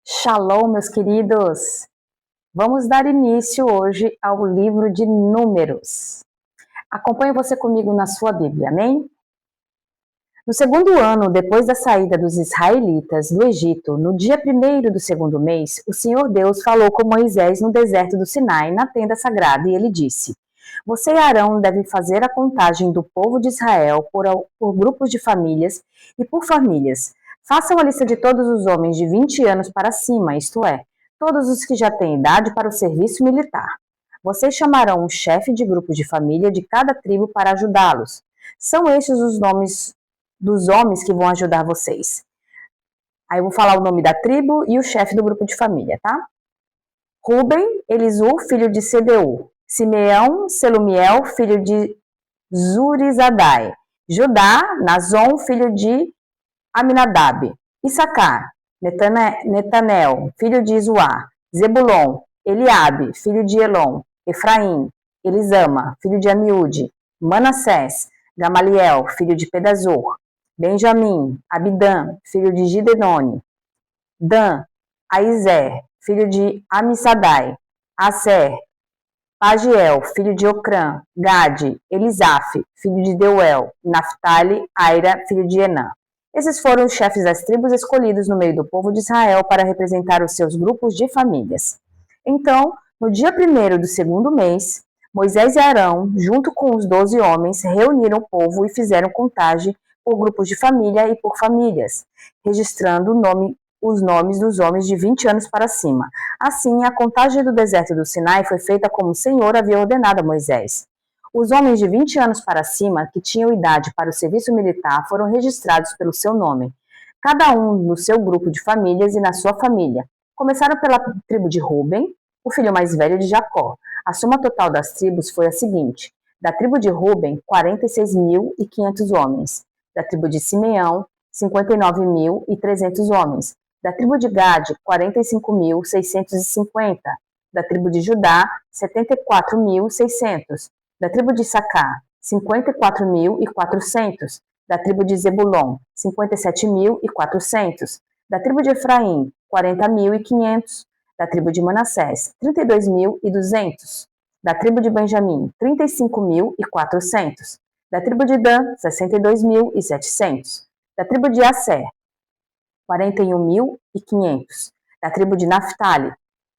Shalom, meus queridos! Vamos dar início hoje ao livro de Números. Acompanhe você comigo na sua Bíblia, amém? No segundo ano, depois da saída dos israelitas do Egito, no dia 1º do segundo mês, o Senhor Deus falou com Moisés no deserto do Sinai, na tenda sagrada, e ele disse: Você e Arão devem fazer a contagem do povo de Israel por grupos de famílias e por famílias. Façam a lista de todos os homens de 20 anos para cima, isto é, todos os que já têm idade para o serviço militar. Vocês chamarão um chefe de grupo de família de cada tribo para ajudá-los. São estes os nomes dos homens que vão ajudar vocês. Aí eu vou falar o nome da tribo e o chefe do grupo de família, tá? Ruben, Elisur, filho de Sedeur. Simeão, Selumiel, filho de Zurizadai. Judá, Nazon, filho de Aminadab. Issacar, Netanel, filho de Izuá. Zebulon, Eliabe, filho de Elon. Efraim, Elisama, filho de Amiúde. Manassés, Gamaliel, filho de Pedazur. Benjamim, Abidã, filho de Gideoni. Dan, Aizer, filho de Amissadai. Aser, Pagiel, filho de Ocrã. Gade, Elisaf, filho de Deuel. Naphtali, Aira, filho de Enã. Esses foram os chefes das tribos escolhidos no meio do povo de Israel para representar os seus grupos de famílias. Então, no dia 1º do segundo mês, Moisés e Arão, junto com os 12 homens, reuniram o povo e fizeram contagem por grupos de família e por famílias, registrando os nomes dos homens de 20 anos para cima. Assim, a contagem do deserto do Sinai foi feita como o Senhor havia ordenado a Moisés. Os homens de 20 anos para cima, que tinham idade para o serviço militar, foram registrados pelo seu nome, cada um no seu grupo de famílias e na sua família. Começaram pela tribo de Ruben, o filho mais velho de Jacó. A soma total das tribos foi a seguinte: da tribo de Ruben, 46.500 homens; da tribo de Simeão, 59.300 homens; da tribo de Gade, 45.650; da tribo de Judá, 74.600; da tribo de Issacar, 54.400; da tribo de Zebulon, 57.400; da tribo de Efraim, 40.500; da tribo de Manassés, 32.200; da tribo de Benjamim, 35.400; da tribo de Dan, 62.700; da tribo de Aser, 41.500; da tribo de Naphtali,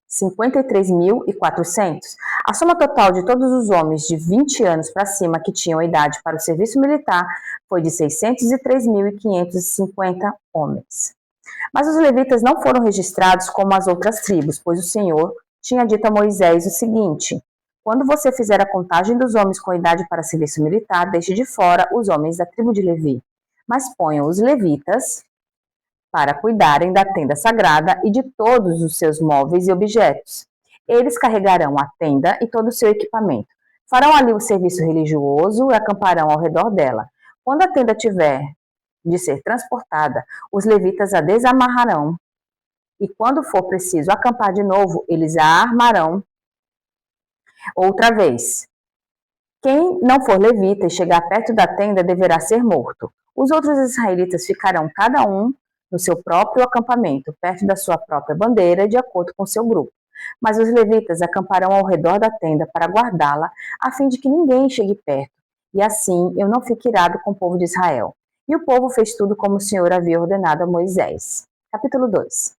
53.400. A soma total de todos os homens de 20 anos para cima que tinham idade para o serviço militar foi de 603.550 homens. Mas os levitas não foram registrados como as outras tribos, pois o Senhor tinha dito a Moisés o seguinte: quando você fizer a contagem dos homens com idade para serviço militar, deixe de fora os homens da tribo de Levi, mas ponham os levitas para cuidarem da tenda sagrada e de todos os seus móveis e objetos. Eles carregarão a tenda e todo o seu equipamento. Farão ali o serviço religioso e acamparão ao redor dela. Quando a tenda tiver de ser transportada, os levitas a desamarrarão, e quando for preciso acampar de novo, eles a armarão outra vez. Quem não for levita e chegar perto da tenda deverá ser morto. Os outros israelitas ficarão cada um no seu próprio acampamento, perto da sua própria bandeira, de acordo com seu grupo. Mas os levitas acamparão ao redor da tenda para guardá-la, a fim de que ninguém chegue perto, e assim eu não fique irado com o povo de Israel. E o povo fez tudo como o Senhor havia ordenado a Moisés. Capítulo 2.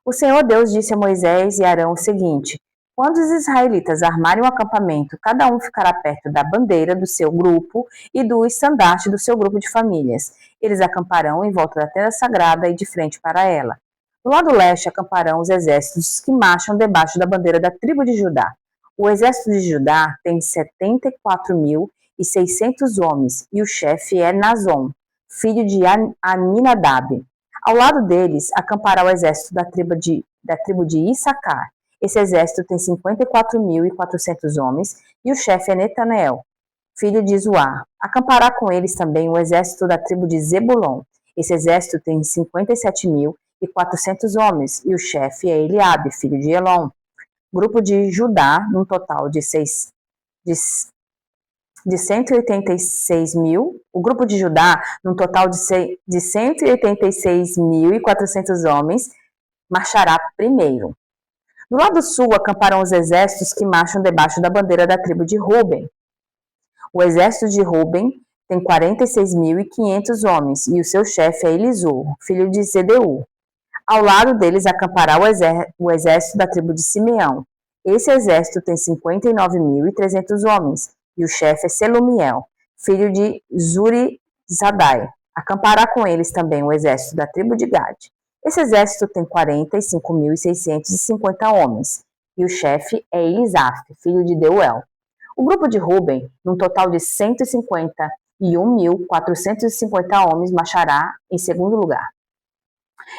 O Senhor Deus disse a Moisés e Arão o seguinte: quando os israelitas armarem um acampamento, cada um ficará perto da bandeira do seu grupo e do estandarte do seu grupo de famílias. Eles acamparão em volta da tenda sagrada e de frente para ela. No lado leste acamparão os exércitos que marcham debaixo da bandeira da tribo de Judá. O exército de Judá tem 74.600 homens e o chefe é Nazon, filho de Aminadab. Ao lado deles acampará o exército da tribo de Issacar. Esse exército tem 54.400 homens e o chefe é Netanel, filho de Izuá. Acampará com eles também o exército da tribo de Zebulon. Esse exército tem 57.400 homens e o chefe é Eliabe, filho de Elon. Grupo de Judá, num total de 186 mil, o grupo de Judá, num total de 186.400 homens, marchará primeiro. Do lado sul acamparão os exércitos que marcham debaixo da bandeira da tribo de Ruben. O exército de Ruben tem 46.500 homens e o seu chefe é Elisur, filho de Zedeur. Ao lado deles acampará o exército da tribo de Simeão. Esse exército tem 59.300 homens e o chefe é Selumiel, filho de Zurizadai. Acampará com eles também o exército da tribo de Gade. Esse exército tem 45.650 homens e o chefe é Elisaf, filho de Deuel. O grupo de Ruben, num total de 151.450 homens, marchará em segundo lugar.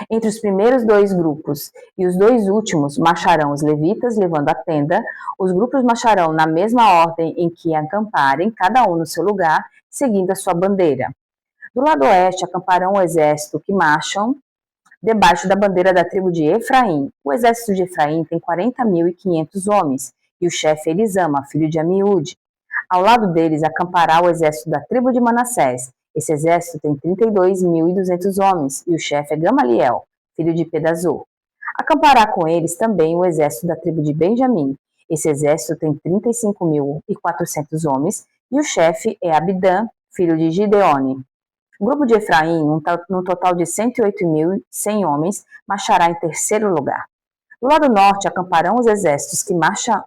Entre os primeiros dois grupos e os dois últimos marcharão os levitas levando a tenda. Os grupos marcharão na mesma ordem em que acamparem, cada um no seu lugar, seguindo a sua bandeira. Do lado oeste acamparão o exército que marcham debaixo da bandeira da tribo de Efraim. O exército de Efraim tem 40.500 homens e o chefe é Elisama, filho de Amiúde. Ao lado deles acampará o exército da tribo de Manassés. Esse exército tem 32.200 homens e o chefe é Gamaliel, filho de Pedazur. Acampará com eles também o exército da tribo de Benjamim. Esse exército tem 35.400 homens e o chefe é Abidã, filho de Gideone. O grupo de Efraim, no total de 108.100 homens, marchará em terceiro lugar. Do lado norte acamparão os exércitos que marcham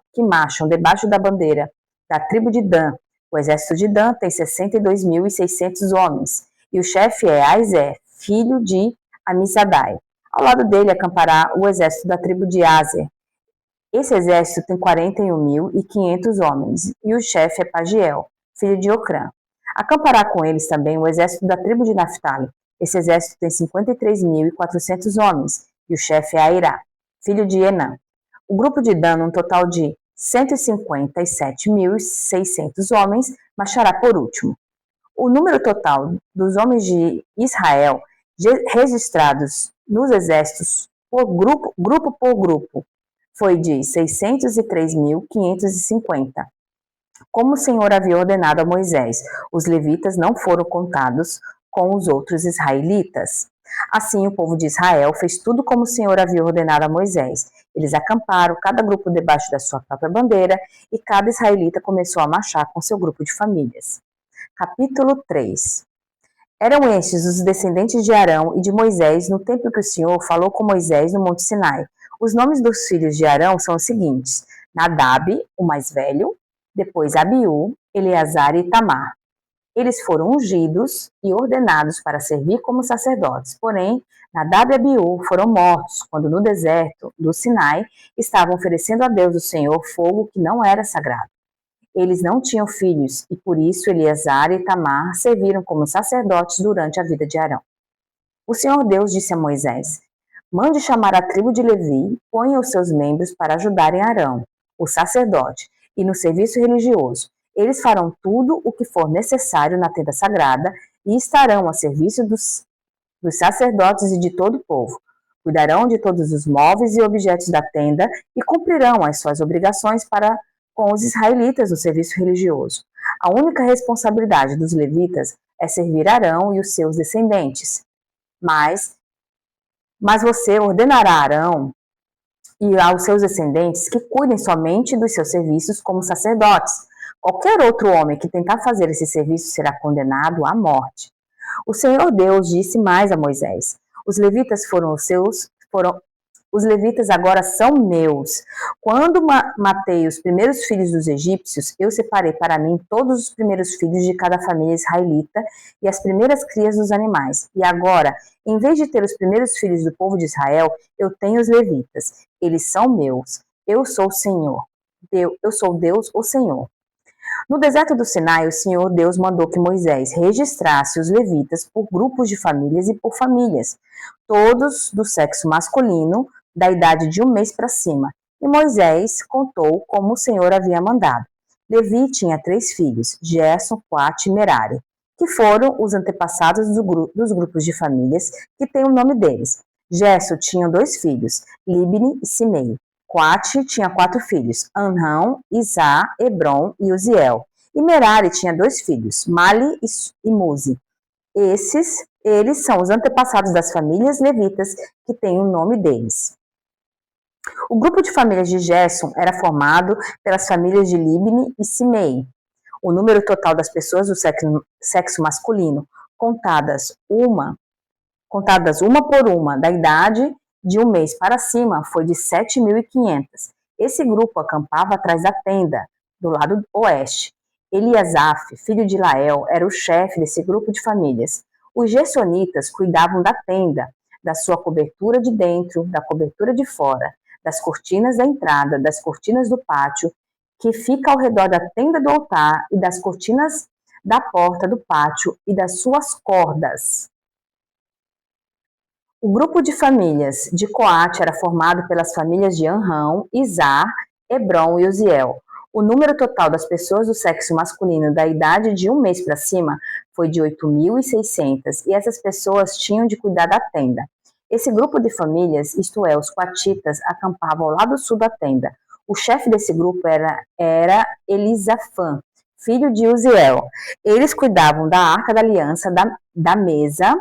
debaixo da bandeira da tribo de Dan. O exército de Dan tem 62.600 homens e o chefe é Aizé, filho de Amizadai. Ao lado dele acampará o exército da tribo de Azer. Esse exército tem 41.500 homens e o chefe é Pagiel, filho de Ocrã. Acampará com eles também o exército da tribo de Naphtali. Esse exército tem 53.400 homens e o chefe é Airá, filho de Enã. O grupo de Dan, um total de 157.600 homens, marchará por último. O número total dos homens de Israel registrados nos exércitos grupo por grupo foi de 603.550. Como o Senhor havia ordenado a Moisés, os levitas não foram contados com os outros israelitas. Assim, o povo de Israel fez tudo como o Senhor havia ordenado a Moisés. Eles acamparam, cada grupo debaixo da sua própria bandeira, e cada israelita começou a marchar com seu grupo de famílias. Capítulo 3. Eram estes os descendentes de Arão e de Moisés no tempo que o Senhor falou com Moisés no Monte Sinai. Os nomes dos filhos de Arão são os seguintes: Nadab, o mais velho, depois Abiú, Eleazar e Itamar. Eles foram ungidos e ordenados para servir como sacerdotes. Porém, Nadab e Abiú foram mortos quando no deserto do Sinai estavam oferecendo a Deus o Senhor fogo que não era sagrado. Eles não tinham filhos e por isso Eleazar e Itamar serviram como sacerdotes durante a vida de Arão. O Senhor Deus disse a Moisés: mande chamar a tribo de Levi, ponha os seus membros para ajudarem Arão, o sacerdote, e no serviço religioso. Eles farão tudo o que for necessário na tenda sagrada e estarão a serviço dos sacerdotes e de todo o povo. Cuidarão de todos os móveis e objetos da tenda e cumprirão as suas obrigações para com os israelitas no serviço religioso. A única responsabilidade dos levitas é servir Arão e os seus descendentes. Mas você ordenará a Arão e aos seus descendentes que cuidem somente dos seus serviços como sacerdotes. Qualquer outro homem que tentar fazer esse serviço será condenado à morte. O Senhor Deus disse mais a Moisés: os levitas os levitas agora são meus. Quando matei os primeiros filhos dos egípcios, eu separei para mim todos os primeiros filhos de cada família israelita e as primeiras crias dos animais. E agora, em vez de ter os primeiros filhos do povo de Israel, eu tenho os levitas. Eles são meus. Eu sou o Senhor. Eu sou Deus, o Senhor. No deserto do Sinai, o Senhor Deus mandou que Moisés registrasse os levitas por grupos de famílias e por famílias, todos do sexo masculino, da idade de 1 mês para cima. E Moisés contou como o Senhor havia mandado. Levi tinha 3 filhos, Gerson, Coate e Merari, que foram os antepassados dos grupos de famílias que têm o nome deles. Gerson tinha 2 filhos, Libni e Simei. Coate tinha 4 filhos, Anrão, Isá, Hebron e Uziel. E Merari tinha 2 filhos, Mali e Muzi. Esses Eles são os antepassados das famílias levitas que têm o nome deles. O grupo de famílias de Gerson era formado pelas famílias de Libni e Simei. O número total das pessoas do sexo masculino, contadas uma por uma, da idade de um mês para cima, foi de 7.500. Esse grupo acampava atrás da tenda, do lado oeste. Eliasaf, filho de Lael, era o chefe desse grupo de famílias. Os gersonitas cuidavam da tenda, da sua cobertura de dentro, da cobertura de fora, das cortinas da entrada, das cortinas do pátio, que fica ao redor da tenda do altar, e das cortinas da porta do pátio e das suas cordas. O grupo de famílias de Coate era formado pelas famílias de Amrão, Izar, Hebron e Uziel. O número total das pessoas do sexo masculino da idade de um mês para cima foi de 8.600, e essas pessoas tinham de cuidar da tenda. Esse grupo de famílias, isto é, os coatitas, acampavam ao lado sul da tenda. O chefe desse grupo era Elisafã, filho de Uziel. Eles cuidavam da arca da aliança, da mesa,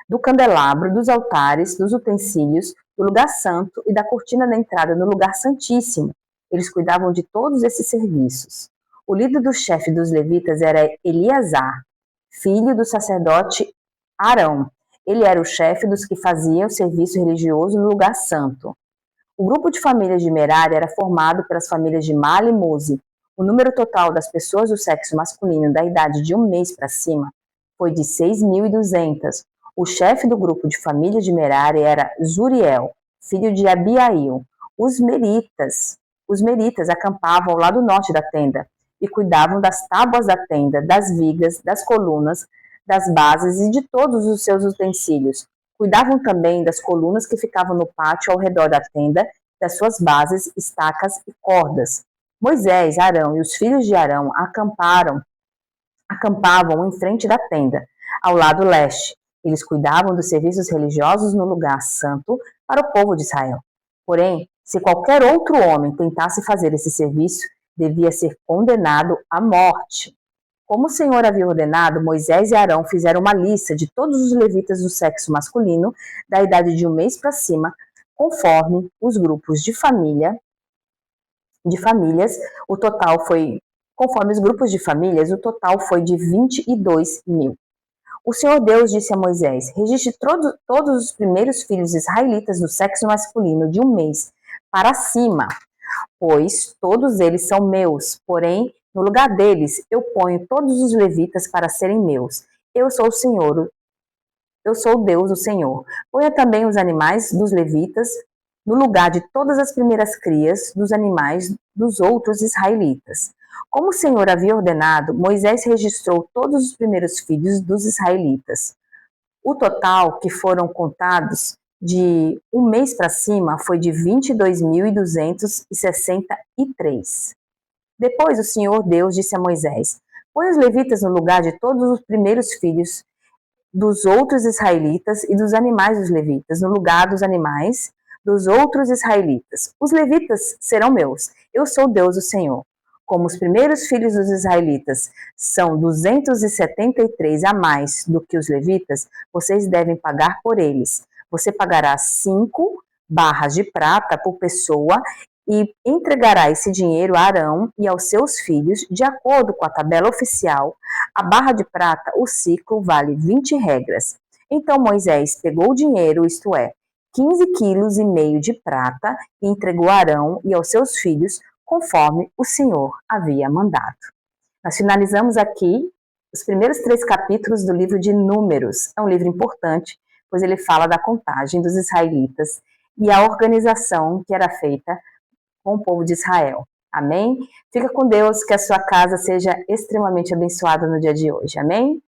do candelabro, dos altares, dos utensílios, do lugar santo e da cortina da entrada no lugar santíssimo. Eles cuidavam de todos esses serviços. O líder do chefe dos levitas era Eleazar, filho do sacerdote Arão. Ele era o chefe dos que faziam o serviço religioso no lugar santo. O grupo de famílias de Merari era formado pelas famílias de Mali e Muzi. O número total das pessoas do sexo masculino da idade de um mês para cima foi de 6.200. O chefe do grupo de família de Merari era Zuriel, filho de Abiail. Os meritas acampavam ao lado norte da tenda e cuidavam das tábuas da tenda, das vigas, das colunas, das bases e de todos os seus utensílios. Cuidavam também das colunas que ficavam no pátio ao redor da tenda, das suas bases, estacas e cordas. Moisés, Arão e os filhos de Arão acampavam em frente da tenda, ao lado leste. Eles cuidavam dos serviços religiosos no lugar santo para o povo de Israel. Porém, se qualquer outro homem tentasse fazer esse serviço, devia ser condenado à morte. Como o Senhor havia ordenado, Moisés e Arão fizeram uma lista de todos os levitas do sexo masculino, da idade de um mês para cima, conforme os grupos de famílias, conforme os grupos de famílias, o total foi de 22.000. O Senhor Deus disse a Moisés: registre todos os primeiros filhos israelitas do sexo masculino de um mês para cima, pois todos eles são meus. Porém, no lugar deles, eu ponho todos os levitas para serem meus. Eu sou o Senhor, eu sou o Deus, o Senhor. Ponha também os animais dos levitas no lugar de todas as primeiras crias dos animais dos outros israelitas. Como o Senhor havia ordenado, Moisés registrou todos os primeiros filhos dos israelitas. O total que foram contados de um mês para cima foi de 22.263. Depois o Senhor Deus disse a Moisés: põe os levitas no lugar de todos os primeiros filhos dos outros israelitas e dos animais dos levitas, no lugar dos animais dos outros israelitas. Os levitas serão meus. Eu sou Deus, o Senhor. Como os primeiros filhos dos israelitas são 273 a mais do que os levitas, vocês devem pagar por eles. Você pagará 5 barras de prata por pessoa e entregará esse dinheiro a Arão e aos seus filhos, de acordo com a tabela oficial. A barra de prata, o ciclo, vale 20 regras. Então Moisés pegou o dinheiro, isto é, 15,5 quilos de prata, e entregou a Arão e aos seus filhos, conforme o Senhor havia mandado. Nós finalizamos aqui os primeiros 3 capítulos do livro de Números. É um livro importante, pois ele fala da contagem dos israelitas e a organização que era feita com o povo de Israel. Amém? Fica com Deus, que a sua casa seja extremamente abençoada no dia de hoje. Amém?